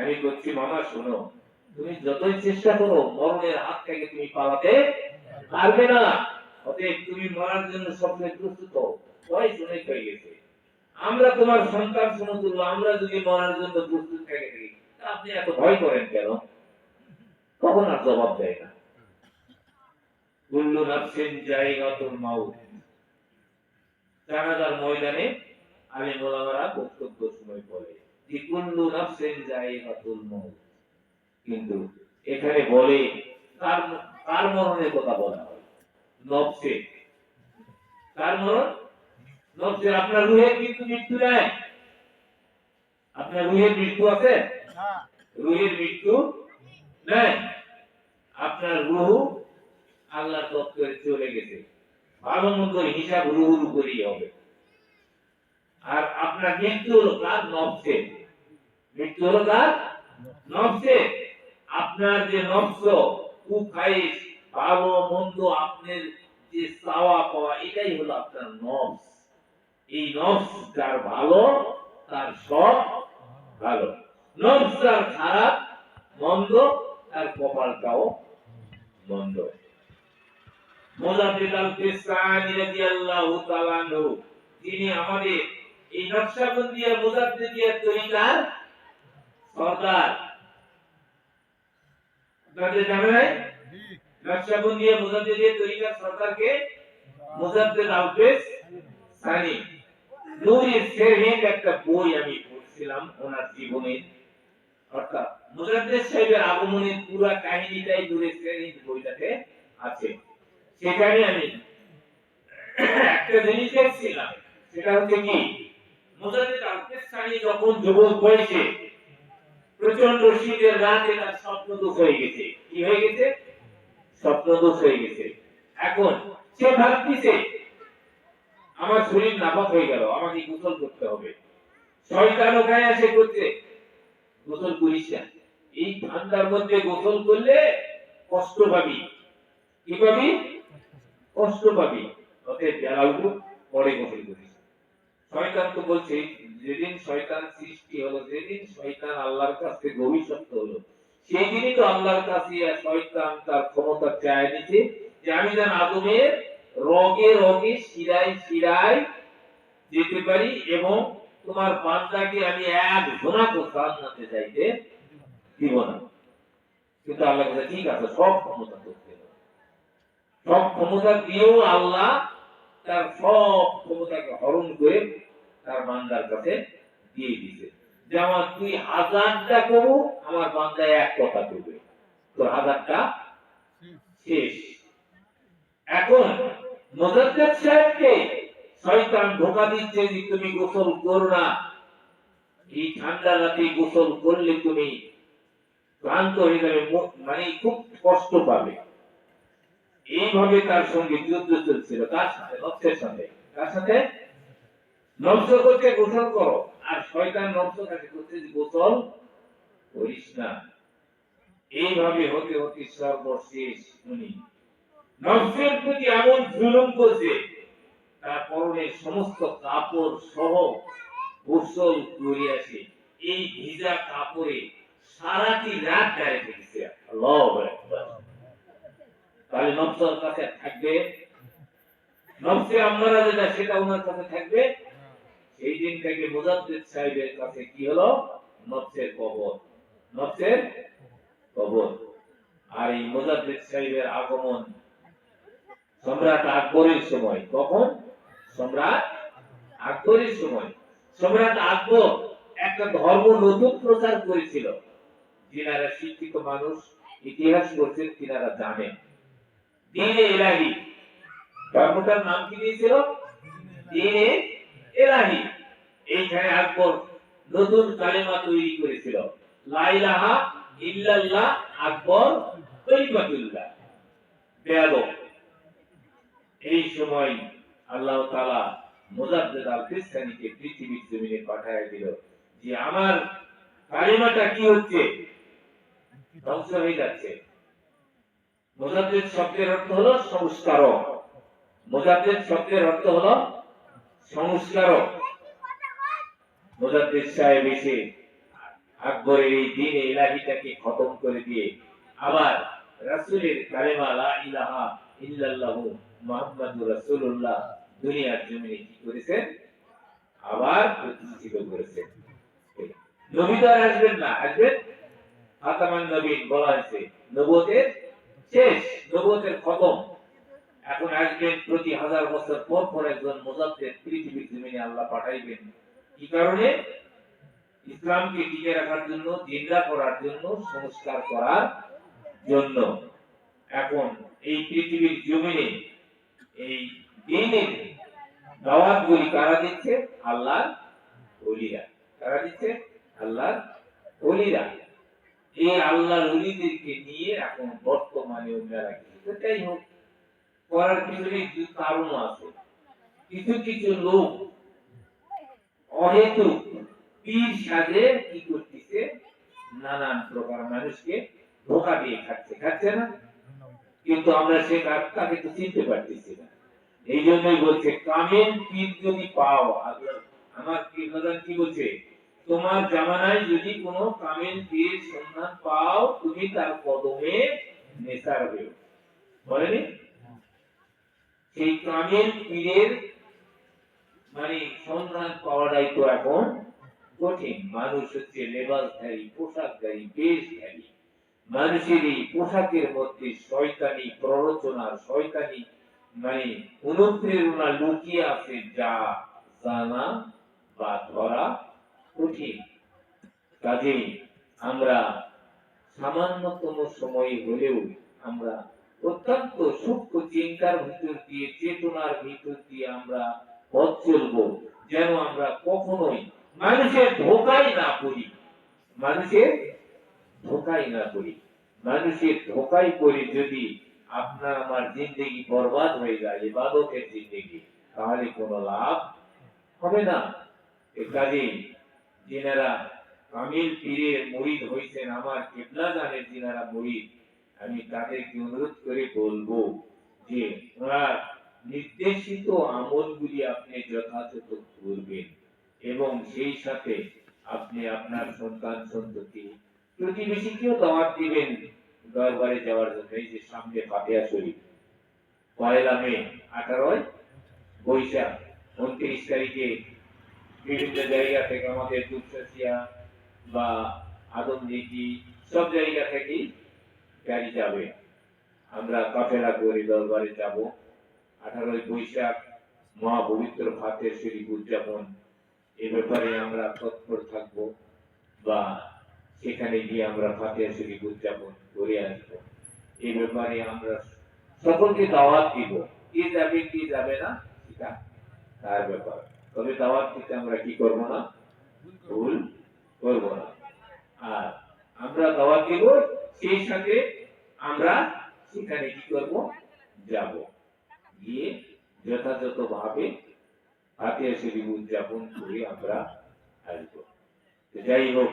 আমি বলছি মামা শোনো, তুমি যতই চেষ্টা করো মরণের হাত থেকে তুমি পালাতে পারবে না। অতএব তুমি মরার জন্য সবসময় প্রস্তুত হও। বয়স অনেক হয়ে গেছে, আমরা তোমার সন্তান সমতুল্য, আমরা যদি মরার জন্য প্রস্তুত থেকে থাকি আপনি এত ভয় করেন কেন? তখন আর জবাব দেয় না। কুল্লু নাফসিন যায়গাতুল মাউত, জানাজার ময়দানে আলেম ওলামারা বক্তব্য সময় বলে যে কুল্লু নাফসিন যায়গাতুল মাউত, কিন্তু এখানে বলে কার কার মরণের কথা বলা হয়? নফসে। কার মরণ? নফসে। আপনার রুহের কিন্তু মৃত্যু নাই। আপনার রুহের মৃত্যু আছে? রুহের মৃত্যু নাই। আপনার রুহ আল্লাহর দপ্তরে চলে গেছে, ভালো মন্দের হিসাব রুহুর উপরেই হবে। আর আপনার মৃত্যু হলো কার? নফসে। মৃত্যু হলো কার? নফসে। আপনার যে নফস, কুখাইশ, ভালো মন্দ, আপনার যে চাওয়া পাওয়া, এটাই হলো আপনার নফস। এই নফস যার ভালো তার সব ভালো, নফস যার খারাপ মন্দ তার কপালটাও মন্দ। মুজাদ্দিদ আল-ফিসানি রাদিয়াল্লাহু তাআলা আনহু, যিনি আমাদের এই নকশবন্দিয়া মুজাদ্দিদিয়া তরিকার সরদার। আপনাদের জানা নাই? নকশবন্দিয়া মুজাদ্দিদিয়া তরিকার সরদারকে মুজাদ্দিদ আল-ফিসানি। নূরে সেরহিন্দ একটা বই আমি পড়ছিলাম ওনার জীবনের, অর্থাৎ মুজাদ্দিদ সাহেবের আগমনের পুরো কাহিনীটাই নূরে সেরহিন্দ বইটাতে আছে। সেখানে আমি একটা জিনিস দেখছিলাম, সেটা হচ্ছে কি, মুজাদ্দিদ আল-ফিসানি যখন যুবক বয়সে প্রচন্ড শীতের রাতে তার স্বপ্নদোষ হয়ে গেছে। কি হয়ে গেছে? স্বপ্নদোষ হয়ে গেছে। এখন সে ভাবতেছে আমার শরীর নাপাক হয়ে গেল, আমাকে গোসল করতে হবে। শয়তান ওখানে এসে করছে গোসল করিস না, এই ঠান্ডার মধ্যে গোসল করলে কষ্ট পাবি। কি পাবি? কষ্ট পাবি। অতএব বেলা উঠুক পরে গোসল করিস। শয়তান তো বলছে, যেদিন শয়তান সৃষ্টি হলো, যেদিন শয়তান আল্লাহর কাছে ভবিষ্যৎ হলো, সেই দিনই তো আল্লাহর কাছে শয়তান তার ক্ষমতা চায় নিতে যে আমি যেন আদমের রগে রগে শিরায় শিরায় যেতে পারি এবং তোমার বান্দাকে আমি এক ঘোনাকে জান্নাতে যাইতে দিব না। কিন্তু আল্লাহ বলে ঠিক আছে, সব ক্ষমতা করতে হবে। সব ক্ষমতা দিয়েও আল্লাহ তার সব ক্ষমতাকে হরণ করে তার বান্দার কাছে দিয়ে দিয়েছে। যেমন তুই 1000টা করু, আমার বান্দা এক কথা করবে, তোর 1000টা শেষ। এখন মুজাদ্দিদ সাহেবকে শয়তান ধোঁকা দিচ্ছে যে তুমি গোসল করো না, এই ঠান্ডা রাতে গোসল করলে তুমি ক্লান্ত হয়ে যাবে, মানে খুব কষ্ট পাবে। এইভাবে তার সঙ্গে যুদ্ধ চলছিল। কার সাথে? নফসের সাথে। কার সাথে? নফস করতে গোসল করো, আর শয়তান নফস কাছে করতে যে গোসল করিস না। এইভাবে হতে হতে সর্বশেষ উনি নফসের প্রতি এমন জুলুম করছে, তার পরনের সমস্ত কাপড় সহ গোসল করে আসে, এই ভিজা কাপড়ে সারাটি রাত দাঁড়িয়ে থেকেছে। আল্লাহু আকবার। তাহলে নফসের কাছে থাকবে, নফসে আমরা যেটা সেটা ওনার কাছে থাকবে। সেই দিন থেকে মুজাদ্দিদ সাহেবের কাছে কি হলো? নফসের কবর। নফসের কবর। আর এই মুজাদ্দিদ সাহেবের আগমন সম্রাট আকবরের সময়। কখন? সম্রাট আকবরের সময়। সম্রাট আকবর একটা ধর্ম নতুন প্রচার করেছিল। যিনারা শিক্ষিত মানুষ, ইতিহাস পড়ছেন, তিনারা জানেন দ্বীনে ইলাহি। ধর্মটার নাম কি দিয়েছিল? দ্বীনে ইলাহি। এইখানে আকবর নতুন কালেমা তৈরি করেছিল, লা ইলাহা ইল্লাল্লাহ আকবর তরিকাতুল্লাহ বেয়াদব। এই সময় আল্লাহ তাআলা মুজাদ্দিদ আল-ফিসানিকে পৃথিবীর জমিনে পাঠিয়ে দিল যে আমার কালেমাটা কি হচ্ছে? ধ্বংস হয়ে যাচ্ছে। মুজাদ্দিদ শব্দের অর্থ হলো সংস্কারক। মুজাদ্দিদ শব্দের অর্থ হলো সংস্কারক। মুজাদ্দিদ সাহেব এসে আকবরের এই দিন ইলাহিটাকে খতম করে দিয়ে আবার রাসূলের কালেমা লা ইলাহা ইল্লাল্লাহু মুহাম্মাদুর রাসূলুল্লাহ দুনিয়ার জমিনে কি করেছেন, আবার প্রতিষ্ঠিত করেছেন। নবী তো আর আসবেন না, আসবেন খাতামান নবীন, বলা হয়েছে নবুয়তের শেষ, নবুয়তের খতম। এখন আসবেন প্রতি 1000 বছর পর পর একজন মুজাদ্দিদ পৃথিবীর জমিনে আল্লাহ পাঠাইবেন। কি কারণে? ইসলামকে টিকে রাখার জন্য, জিন্দা করার জন্য, সংস্কার করার জন্য। এখন এই পৃথিবীর জমিনে এই দ্বীনের দাওয়াতগুলি কারা দিচ্ছে? আল্লাহর ওলিরা। কারা দিচ্ছে? আল্লাহর ওলিরা। এই আল্লাহর ওলিদেরকে নিয়ে এখন বর্তমানে মেলা কিছু, যাই হোক, করার পিছনে কিছু কারণ আছে। কিছু কিছু লোক অহেতুক পীর সাজে কি করতেছে, নানান প্রকার মানুষকে ধোঁকা দিয়ে খাচ্ছে, খাচ্ছে না? কিন্তু আমরা সে তাকে তো চিনতে পারতেছি না। এই জন্যই বলছে কামেল পীর যদি পাও, আমার পীরবাজান কি বলছে, তোমার জামানায় যদি কোনো কামেল পীর সন্ধান পাও, তুমি তার কদমে নেসার হও। বলেনি? সেই কামেল পীরের মানে সন্ধান পাওয়াটাই তো এখন কঠিন। মানুষ হচ্ছে লেবাসধারী, পোশাকধারী, বেশধারী। মানুষের এই পোশাকের মধ্যে শয়তানি প্ররোচনা, শয়তানি মানে অনুপ্রেরণা লুকিয়ে আছে, যা জানা বা ধরা কঠিন। কাজেই আমরা সামান্যতম সময় হলেও আমরা অত্যন্ত সূক্ষ্ম চিন্তার ভিতর দিয়ে, চেতনার ভিতর দিয়ে আমরা পথ চলবো, যেন আমরা কখনোই মানুষের ধোকায় না পড়ি, মানুষের ধোকায় না পড়ি। মানুষের ধোকায় পড়ে যদি আপনার আমার জিন্দেগি বরবাদ হয়ে যায়, ইবাদতের জিন্দেগি, তাহলে কোনো লাভ হবে না। এ কাজেই যিনারা কামিল পীরের মুরিদ হইছেন, আমার কিবলা জানের যিনারা মুরিদ, আমি তাদেরকে অনুরোধ করে বলবো যে ওনার নির্দেশিত আমলগুলি আপনি যথাযথ করবেন এবং সেই সাথে আপনি আপনার সন্তান সন্ততি প্রতিবেশীকেও দাওয়াত দিবেন দরবারে যাওয়ার জন্য। এই যে সামনে ফাতিহা শরীফ, 1 মে, 18 বৈশাখ, 29 তারিখে বিভিন্ন জায়গা থেকে আমাদের দুপচাচিয়া বা আদমদিঘি সব জায়গা থেকেই গাড়ি যাবে। আমরা কাফেলা করে দরবারে যাব। 18 বৈশাখ মহা পবিত্র ফাতিহা শরীফ উদযাপন, এ ব্যাপারে আমরা তৎপর থাকবো বা সেখানে গিয়ে আমরা ফাতিহা শরীফ উদযাপন করে আসবো। এই ব্যাপারে আমরা সকলকে দাওয়াত দিব। কে যাবে কে যাবে না সেটা তার ব্যাপার, তবে দাওয়াত দিতে আমরা কি করব না, ভুল করব না। আর আমরা দাওয়াত দিব, সেই সাথে আমরা সেখানে কি করব, যাব, গিয়ে যথাযথ ভাবে ফাতিহা শরীফ উদযাপন করে আমরা আসবো। যাই হোক,